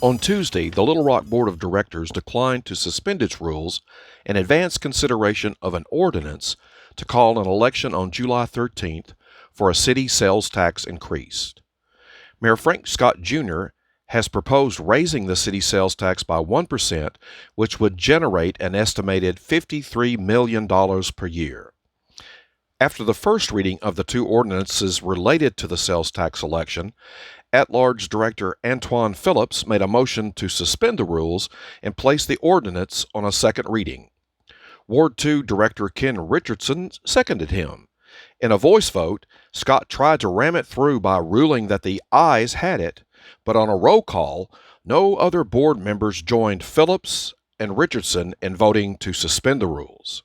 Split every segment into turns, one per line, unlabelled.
On Tuesday, the Little Rock Board of Directors declined to suspend its rules and advance consideration of an ordinance to call an election on July 13th for a city sales tax increase. Mayor Frank Scott Jr. has proposed raising the city sales tax by 1%, which would generate an estimated $53 million per year. After the first reading of the two ordinances related to the sales tax election, At-Large Director Antoine Phillips made a motion to suspend the rules and place the ordinance on a second reading. Ward 2 Director Ken Richardson seconded him. In a voice vote, Scott tried to ram it through by ruling that the ayes had it, but on a roll call, no other board members joined Phillips and Richardson in voting to suspend the rules.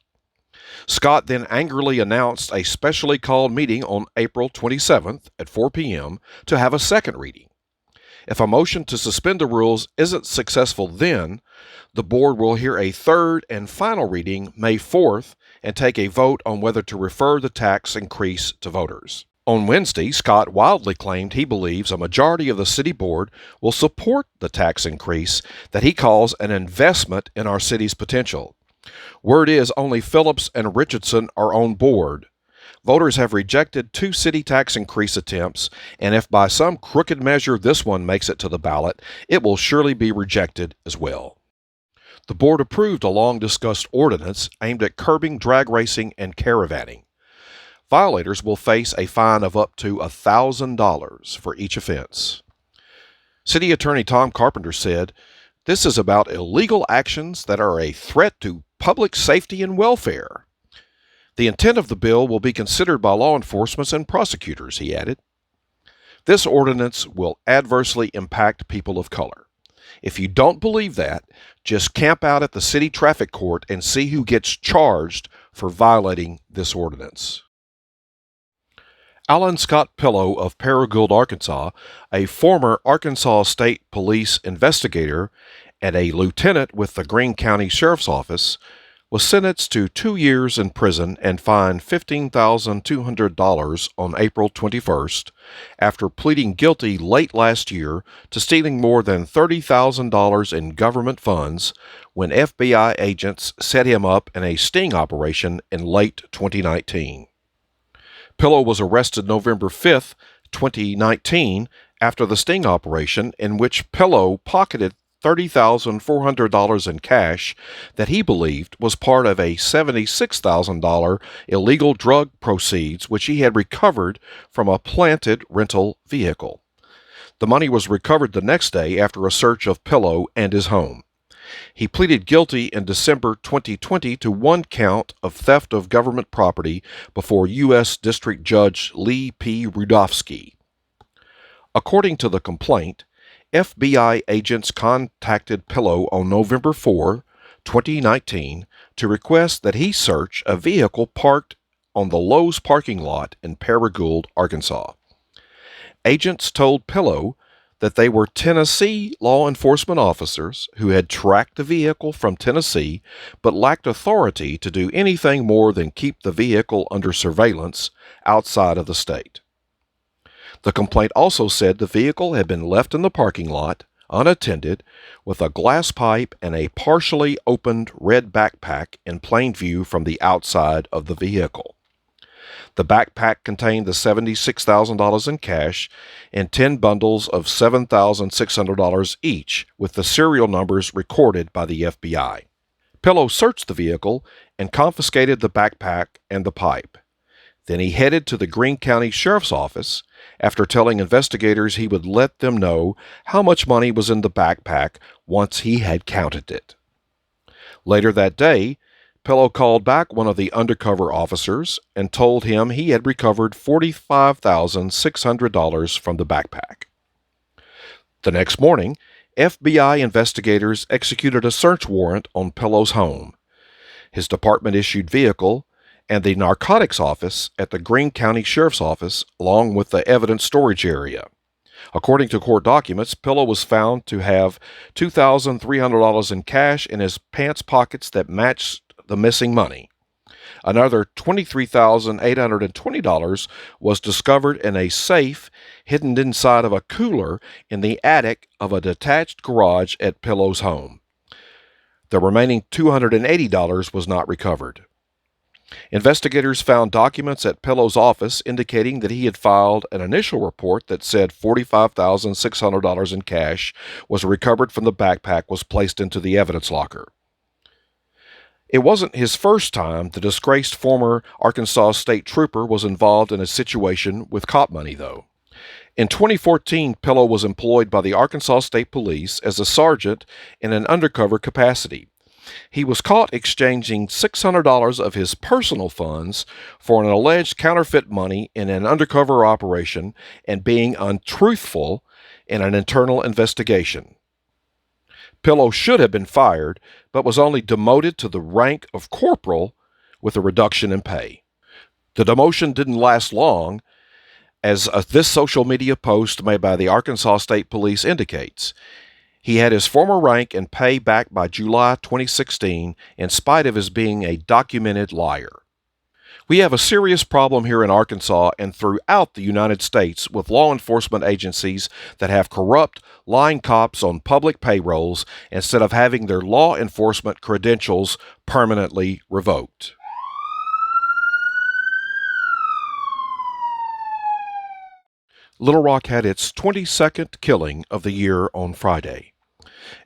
Scott then angrily announced a specially called meeting on April 27th at 4 p.m. to have a second reading. If a motion to suspend the rules isn't successful then, the board will hear a third and final reading May 4th and take a vote on whether to refer the tax increase to voters. On Wednesday, Scott wildly claimed he believes a majority of the city board will support the tax increase that he calls an investment in our city's potential. Word is only Phillips and Richardson are on board. Voters have rejected two city tax increase attempts, and if by some crooked measure this one makes it to the ballot, it will surely be rejected as well. The board approved a long-discussed ordinance aimed at curbing drag racing and caravanning. Violators will face a fine of up to $1,000 for each offense. City Attorney Tom Carpenter said, "This is about illegal actions that are a threat to public safety and welfare. The intent of the bill will be considered by law enforcement and prosecutors," he added. "This ordinance will adversely impact people of color. If you don't believe that, just camp out at the city traffic court and see who gets charged for violating this ordinance." Alan Scott Pillow of Paragould, Arkansas, a former Arkansas State Police investigator and a lieutenant with the Greene County Sheriff's Office, was sentenced to 2 years in prison and fined $15,200 on April 21st after pleading guilty late last year to stealing more than $30,000 in government funds when FBI agents set him up in a sting operation in late 2019. Pillow was arrested November 5, 2019, after the sting operation in which Pillow pocketed $30,400 in cash that he believed was part of a $76,000 illegal drug proceeds which he had recovered from a planted rental vehicle. The money was recovered the next day after a search of Pillow and his home. He pleaded guilty in December 2020 to one count of theft of government property before U.S. District Judge Lee P. Rudofsky. According to the complaint, FBI agents contacted Pillow on November 4, 2019, to request that he search a vehicle parked on the Lowe's parking lot in Paragould, Arkansas. Agents told Pillow that they were Tennessee law enforcement officers who had tracked the vehicle from Tennessee but lacked authority to do anything more than keep the vehicle under surveillance outside of the state. The complaint also said the vehicle had been left in the parking lot, unattended, with a glass pipe and a partially opened red backpack in plain view from the outside of the vehicle. The backpack contained the $76,000 in cash and 10 bundles of $7,600 each, with the serial numbers recorded by the FBI. Pillow searched the vehicle and confiscated the backpack and the pipe. Then he headed to the Greene County Sheriff's Office after telling investigators he would let them know how much money was in the backpack once he had counted it. Later that day, Pillow called back one of the undercover officers and told him he had recovered $45,600 from the backpack. The next morning, FBI investigators executed a search warrant on Pillow's home, his department-issued vehicle, and the narcotics office at the Greene County Sheriff's Office, along with the evidence storage area. According to court documents, Pillow was found to have $2,300 in cash in his pants pockets that matched the missing money. Another $23,820 was discovered in a safe hidden inside of a cooler in the attic of a detached garage at Pillow's home. The remaining $280 was not recovered. Investigators found documents at Pillow's office indicating that he had filed an initial report that said $45,600 in cash was recovered from the backpack was placed into the evidence locker. It wasn't his first time the disgraced former Arkansas state trooper was involved in a situation with cop money, though. In 2014, Pillow was employed by the Arkansas State Police as a sergeant in an undercover capacity. He was caught exchanging $600 of his personal funds for an alleged counterfeit money in an undercover operation and being untruthful in an internal investigation. Pillow should have been fired, but was only demoted to the rank of corporal with a reduction in pay. The demotion didn't last long, as this social media post made by the Arkansas State Police indicates. He had his former rank and pay back by July 2016 in spite of his being a documented liar. We have a serious problem here in Arkansas and throughout the United States with law enforcement agencies that have corrupt, lying cops on public payrolls instead of having their law enforcement credentials permanently revoked. Little Rock had its 22nd killing of the year on Friday.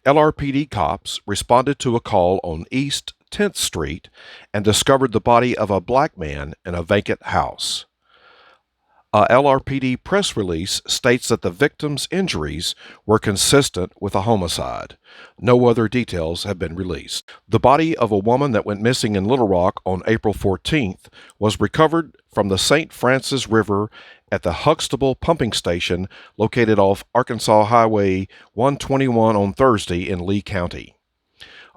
LRPD cops responded to a call on East 10th Street and discovered the body of a black man in a vacant house. A LRPD press release states that the victim's injuries were consistent with a homicide. No other details have been released. The body of a woman that went missing in Little Rock on April 14th was recovered from the St. Francis River at the Huxtable Pumping Station located off Arkansas Highway 121 on Thursday in Lee County.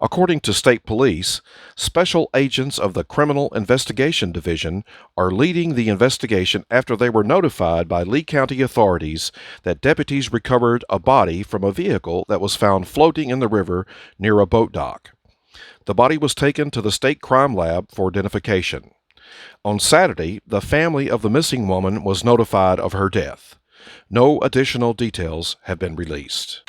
According to state police, special agents of the Criminal Investigation Division are leading the investigation after they were notified by Lee County authorities that deputies recovered a body from a vehicle that was found floating in the river near a boat dock. The body was taken to the state crime lab for identification. On Saturday, the family of the missing woman was notified of her death. No additional details have been released.